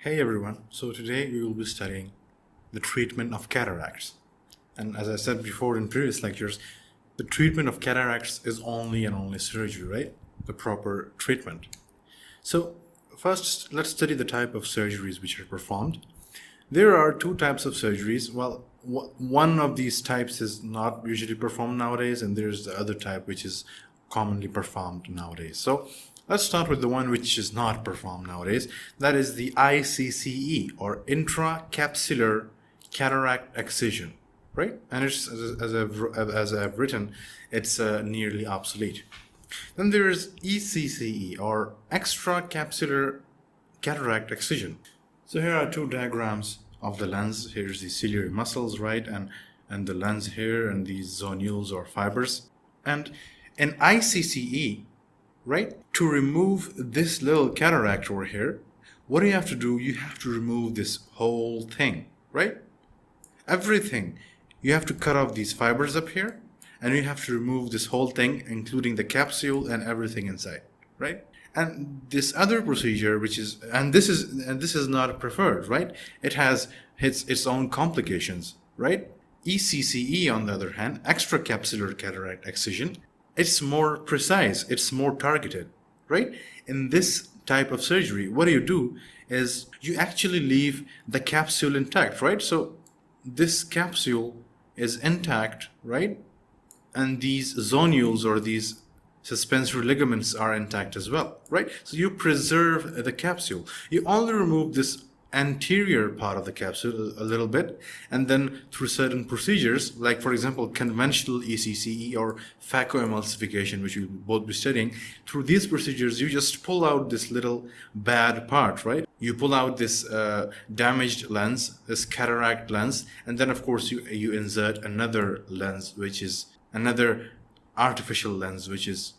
Hey everyone, so today we will be studying the treatment of cataracts. And as I said before in previous lectures, the treatment of cataracts is only and only surgery, right? The proper treatment. So first, let's study the type of surgeries which are performed. There are two types of surgeries. Well, one of these types is not usually performed nowadays, and there's the other type which is commonly performed nowadays. So let's start with the one which is not performed nowadays. That is the ICCE, or intracapsular cataract excision, right? And it's, as I've written, it's nearly obsolete. Then there is ECCE, or extracapsular cataract excision. So here are two diagrams of the lens. Here's the ciliary muscles, right? And the lens here, and these zonules or fibers. And in ICCE, right, to remove this little cataract over here, what do you have to do? You have to remove this whole thing, right? Everything. You have to cut off these fibers up here, and you have to remove this whole thing, including the capsule and everything inside, right? And this other procedure, which is, and this is not preferred, right? It has its own complications, right? ECCE, on the other hand, extracapsular cataract excision, it's more precise, it's more targeted, right? In this type of surgery, what do is you actually leave the capsule intact, right? So this capsule is intact, right? And these zonules, or these suspensory ligaments, are intact as well, right? So you preserve the capsule. You only remove this anterior part of the capsule a little bit, and then through certain procedures, like for example conventional ECCE or Phacoemulsification, which we'll both be studying, through these procedures you just pull out this little bad part, right? You pull out this damaged lens, this cataract lens, and then of course you insert another lens, which is another artificial lens, which is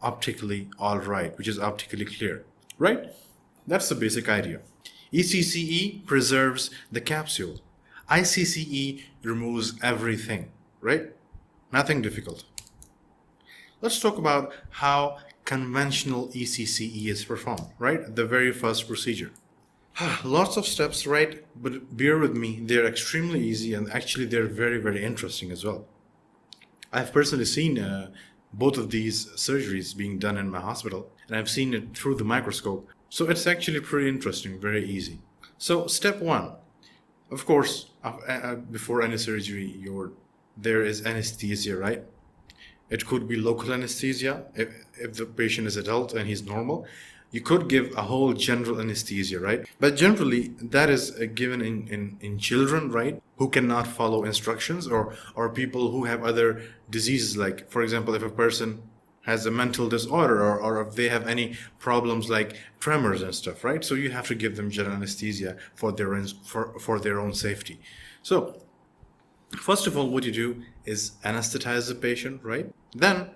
optically all right, which is optically clear, right? That's the basic idea. ECCE preserves the capsule. ICCE removes everything, right? Nothing difficult. Let's talk about how conventional ECCE is performed, right? The very first procedure. Lots of steps, right? But bear with me, they're extremely easy, and actually they're very, very interesting as well. I've personally seen both of these surgeries being done in my hospital, and I've seen it through the microscope. So it's actually pretty interesting, very easy. So step one, of course, before any surgery, there is anesthesia, right? It could be local anesthesia if the patient is adult and he's normal. You could give a whole general anesthesia, right? But generally, that is given in children, right, who cannot follow instructions, or people who have other diseases, like, for example, if a person has a mental disorder, or if they have any problems like tremors and stuff, right? So you have to give them general anesthesia for their own safety. So first of all, what you do is anesthetize the patient, right? Then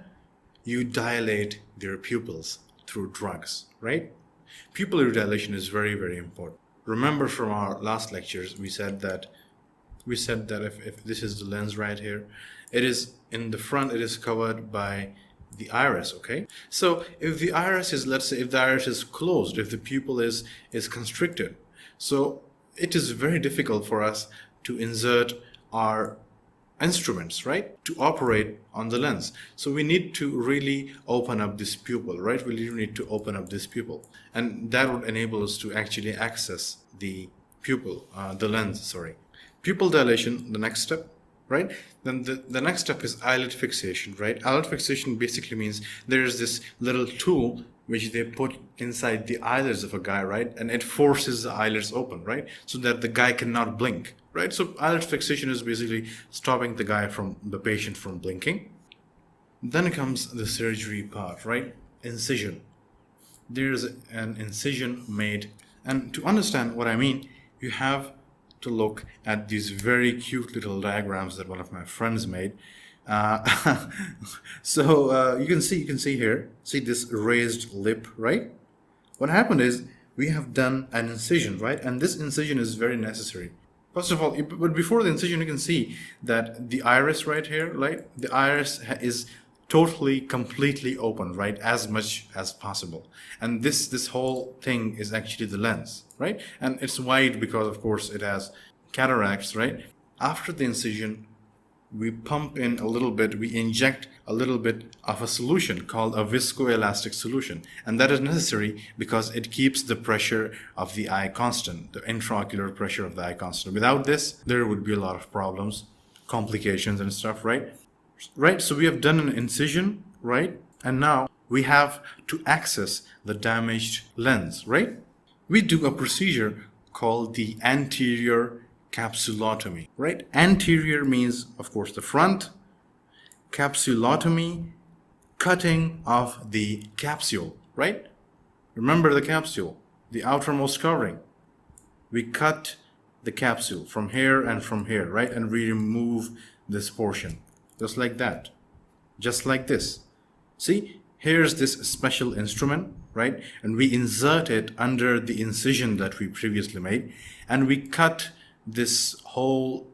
you dilate their pupils through drugs, right? Pupillary dilation is very, very important. Remember from our last lectures, we said that if this is the lens right here, it is in the front, it is covered by the iris, okay? So if the iris is, let's say, if the iris is closed, if the pupil is constricted, so it is very difficult for us to insert our instruments, right, to operate on the lens. So we need to really open up this pupil, right? We really need to open up this pupil, and that would enable us to actually access the pupil, the lens, sorry. Pupil dilation, the next step, right? Then the next step is eyelid fixation, right? Eyelid fixation basically means there's this little tool which they put inside the eyelids of a guy, right? And it forces the eyelids open, right? So that the guy cannot blink, right? So eyelid fixation is basically stopping the patient from blinking. Then comes the surgery part, right? Incision. There's an incision made. And to understand what I mean, you have to look at these very cute little diagrams that one of my friends made. So you can see here, see this raised lip, right? What happened is we have done an incision, right? And this incision is very necessary. First of all, but before the incision, you can see that the iris right here, right? The iris is totally, completely open, right? As much as possible. And this whole thing is actually the lens, right? And it's wide because, of course, it has cataracts, right? After the incision, we pump in a little bit, we inject a little bit of a solution called a viscoelastic solution. And that is necessary because it keeps the pressure of the eye constant, the intraocular pressure of the eye constant. Without this, there would be a lot of problems, complications and stuff, right? Right, so we have done an incision, right? And now we have to access the damaged lens, right? We do a procedure called the anterior capsulotomy, right? Anterior means, of course, the front. Capsulotomy, cutting of the capsule, right? Remember the capsule, the outermost covering. We cut the capsule from here and from here, right? And we remove this portion, just like that, just like this. See, here's this special instrument, right? And we insert it under the incision that we previously made, and we cut this whole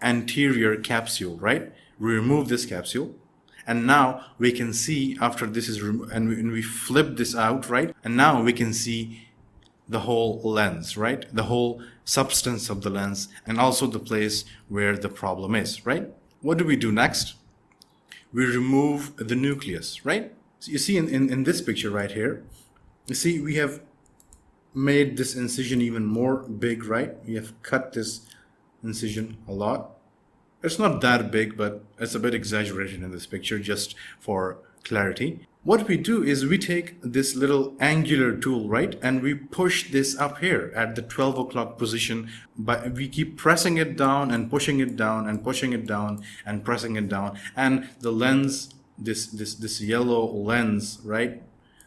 anterior capsule, right? We remove this capsule, and now we can see after this is removed, and we flip this out, right? And now we can see the whole lens, right? The whole substance of the lens, and also the place where the problem is, right? What do we do next? We remove the nucleus, right? So you see in this picture right here, you see we have made this incision even more big, right? We have cut this incision a lot. It's not that big, but it's a bit exaggerated in this picture just for clarity. What we do is we take this little angular tool, right? And we push this up here at the 12 o'clock position, but we keep pressing it down and pushing it down and pushing it down and pressing it down. And the lens, this yellow lens, right?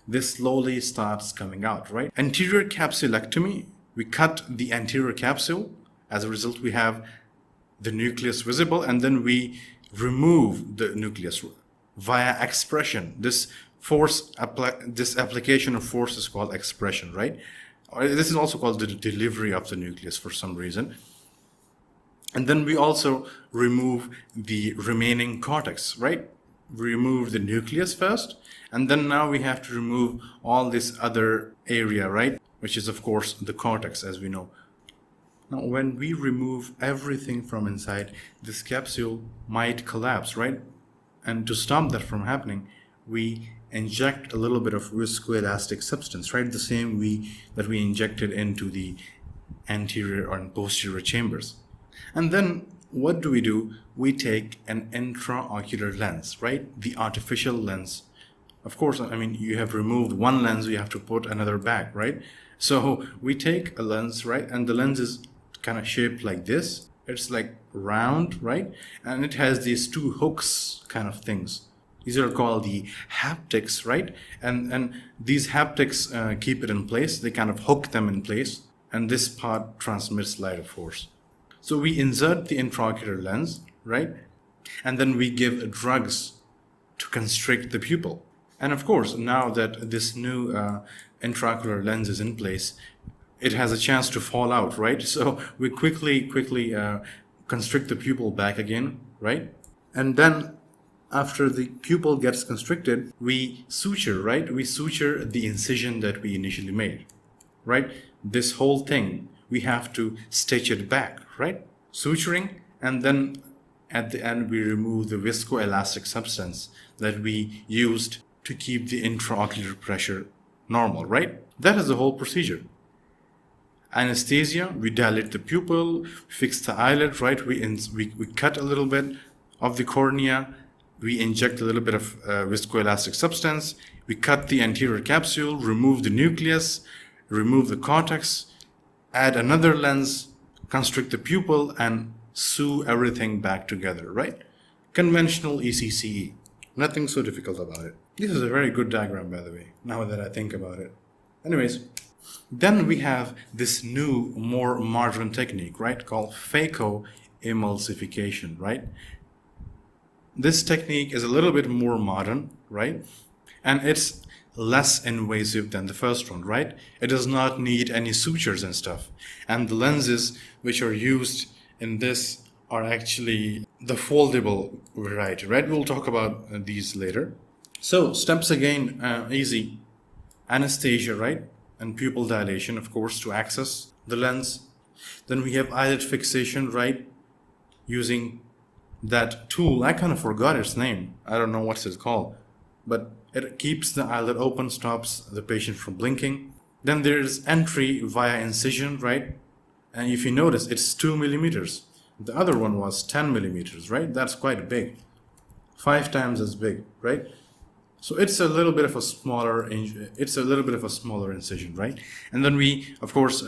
This slowly starts coming out, right? Anterior capsulectomy, we cut the anterior capsule. As a result, we have the nucleus visible, and then we remove the nucleus via expression. This application of force is called expression, right? This is also called the delivery of the nucleus for some reason. And then we also remove the remaining cortex, right? We remove the nucleus first, and then now we have to remove all this other area, right? Which is, of course, the cortex, as we know. Now, when we remove everything from inside, this capsule might collapse, right? And to stop that from happening, we inject a little bit of viscoelastic substance, right? The same that we injected into the anterior and posterior chambers. And then what do? We take an intraocular lens, right? The artificial lens. Of course, I mean, you have removed one lens, you have to put another back, right? So we take a lens, right? And the lens is kind of shaped like this. It's like round, right? And it has these two hooks kind of things. These are called the haptics, right? And these haptics keep it in place. They kind of hook them in place. And this part transmits light of force. So we insert the intraocular lens, right? And then we give drugs to constrict the pupil. And of course, now that this new intraocular lens is in place, it has a chance to fall out, right? So we quickly constrict the pupil back again, right? And then after the pupil gets constricted, we suture, right? We suture the incision that we initially made, right? This whole thing, we have to stitch it back, right? Suturing, and then at the end, we remove the viscoelastic substance that we used to keep the intraocular pressure normal, right? That is the whole procedure. Anesthesia, we dilate the pupil, fix the eyelid, right? We cut a little bit of the cornea, we inject a little bit of viscoelastic substance, we cut the anterior capsule, remove the nucleus, remove the cortex, add another lens, constrict the pupil, and sew everything back together, right? Conventional ECCE. Nothing so difficult about it. This is a very good diagram, by the way, now that I think about it. Anyways, then we have this new, more modern technique, right, called Phacoemulsification, right? This technique is a little bit more modern, right? And it's less invasive than the first one, right? It does not need any sutures and stuff. And the lenses which are used in this are actually the foldable variety, right? We'll talk about these later. So steps again, easy. Anesthesia, right? And pupil dilation, of course, to access the lens. Then we have eyelid fixation, right? Using that tool. I kind of forgot its name. I don't know what's it called. But it keeps the eyelid open, stops the patient from blinking. Then there's entry via incision, right? And if you notice, it's 2 millimeters. The other one was 10 millimeters, right? That's quite big. 5 times as big, right? So it's a little bit of a smaller incision, right? And then we, of course,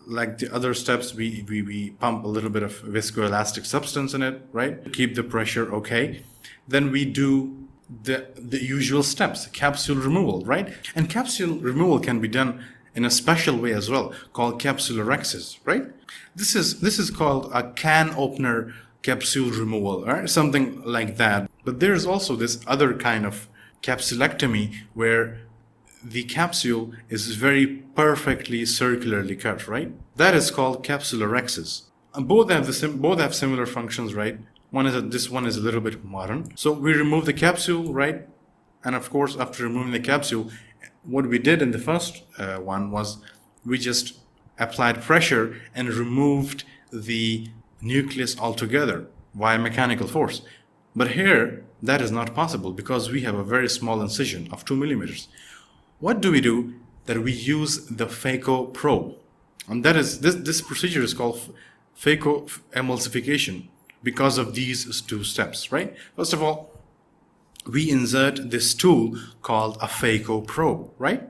like the other steps, we pump a little bit of viscoelastic substance in it, right? To keep the pressure okay. Then we do the usual steps, capsule removal, right? And capsule removal can be done in a special way as well, called capsulorhexis, right? This is called a can opener capsule removal, right? Something like that. But there's also this other kind of capsulectomy where the capsule is very perfectly circularly cut, right? That is called capsulorhexis. Both have similar functions, right? This one is a little bit modern. So we remove the capsule, right? And of course, after removing the capsule, what we did in the first one was we just applied pressure and removed the nucleus altogether via mechanical force. But here, that is not possible because we have a very small incision of 2 millimeters. What do? That we use the phaco probe. And that is, this procedure is called Phacoemulsification because of these 2 steps, right? First of all, we insert this tool called a phaco probe, right?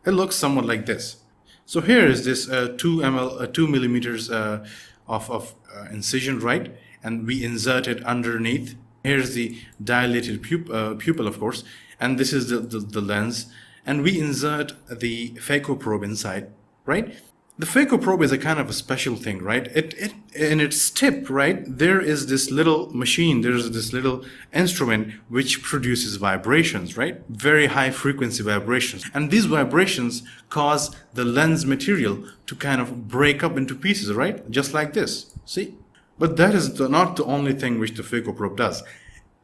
It looks somewhat like this. So here is this 2 millimeters of incision, right? And we insert it underneath. Here's the dilated pupil, of course, and this is the lens. And we insert the phaco probe inside, right? The phaco probe is a kind of a special thing, right? It in its tip, right, there is this little machine, there's this little instrument which produces vibrations, right? Very high frequency vibrations. And these vibrations cause the lens material to kind of break up into pieces, right? Just like this, see? But that is not the only thing which the phaco probe does.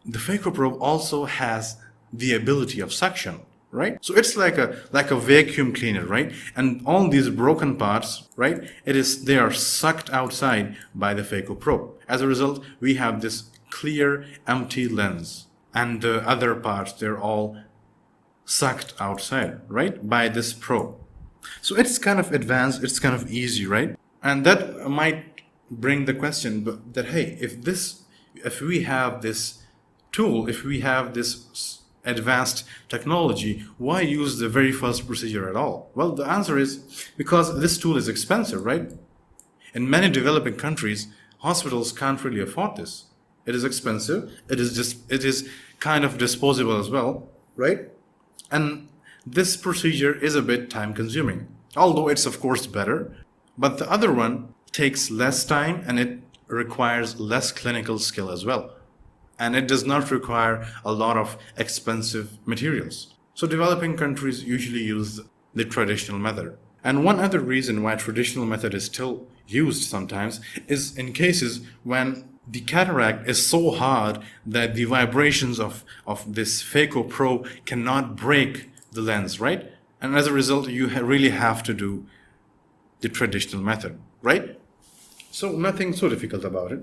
The phaco probe also has the ability of suction, right? So it's like a vacuum cleaner, right? And all these broken parts, right? They are sucked outside by the phaco probe. As a result, we have this clear, empty lens, and the other parts, they're all sucked outside, right? By this probe. So it's kind of advanced, it's kind of easy, right? And that might bring the question that, hey, if we have this tool, if we have this advanced technology, why use the very first procedure at all? Well, the answer is because this tool is expensive, right? In many developing countries, hospitals can't really afford this. It is expensive. It is kind of disposable as well, right? And this procedure is a bit time consuming, although it's of course better, but the other one takes less time and it requires less clinical skill as well. And it does not require a lot of expensive materials. So developing countries usually use the traditional method. And one other reason why traditional method is still used sometimes is in cases when the cataract is so hard that the vibrations of this phaco probe cannot break the lens, right? And as a result, you really have to do the traditional method, right? So nothing so difficult about it.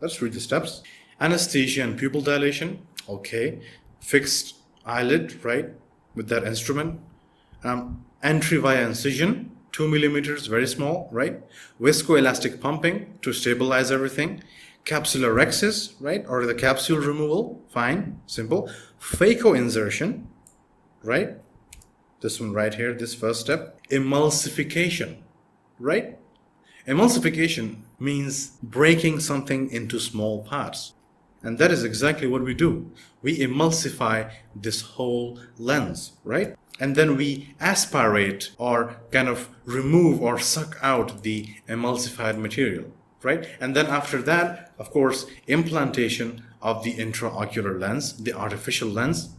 Let's read the steps. Anesthesia and pupil dilation. Okay. Fixed eyelid, right? With that instrument. Entry via incision. 2 millimeters, very small, right? Viscoelastic pumping to stabilize everything. Capsulorhexis, right? Or the capsule removal. Fine. Simple. Phaco insertion, right? This one right here, this first step. Emulsification, right? Emulsification means breaking something into small parts. And that is exactly what we do. We emulsify this whole lens, right? And then we aspirate or kind of remove or suck out the emulsified material, right? And then after that, of course, implantation of the intraocular lens, the artificial lens.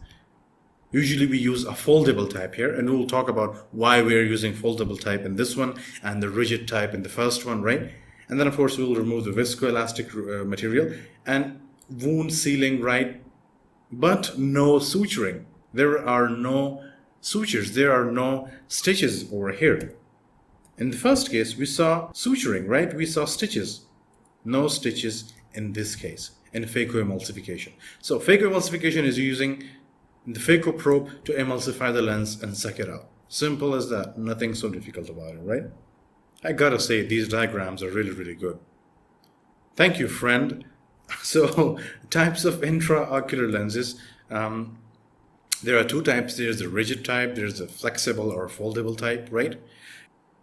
Usually we use a foldable type here, and we'll talk about why we're using foldable type in this one and the rigid type in the first one, right? And then of course we will remove the viscoelastic material and wound sealing, right? But no suturing. There are no sutures, there are no stitches over here. In the first case we saw suturing, right? We saw stitches. No stitches in this case, in phacoemulsification. So phacoemulsification is using the phaco probe to emulsify the lens and suck it out. Simple as that, nothing so difficult about it, right? I gotta say, these diagrams are really, really good. Thank you, friend. So, types of intraocular lenses. There are two types. There's the rigid type, there's the flexible or foldable type, right?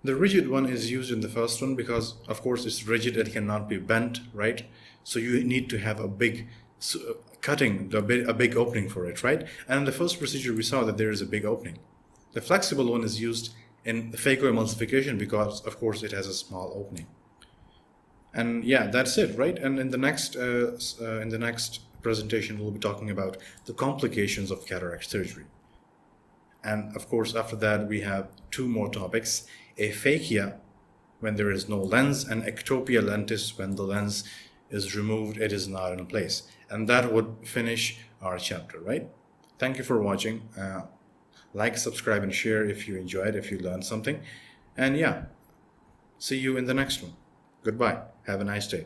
The rigid one is used in the first one because, of course, it's rigid, it cannot be bent, right? So you need to have a big cutting, a big opening for it, right? And in the first procedure, we saw that there is a big opening. The flexible one is used in phacoemulsification because, of course, it has a small opening. And yeah, that's it, right? And in the next presentation, we'll be talking about the complications of cataract surgery. And of course, after that, we have two more topics: aphakia, when there is no lens, and ectopia lentis, when the lens is removed, it is not in place. And that would finish our chapter, right? Thank you for watching. Like, subscribe, and share if you enjoyed, if you learned something. And yeah, see you in the next one. Goodbye. Have a nice day.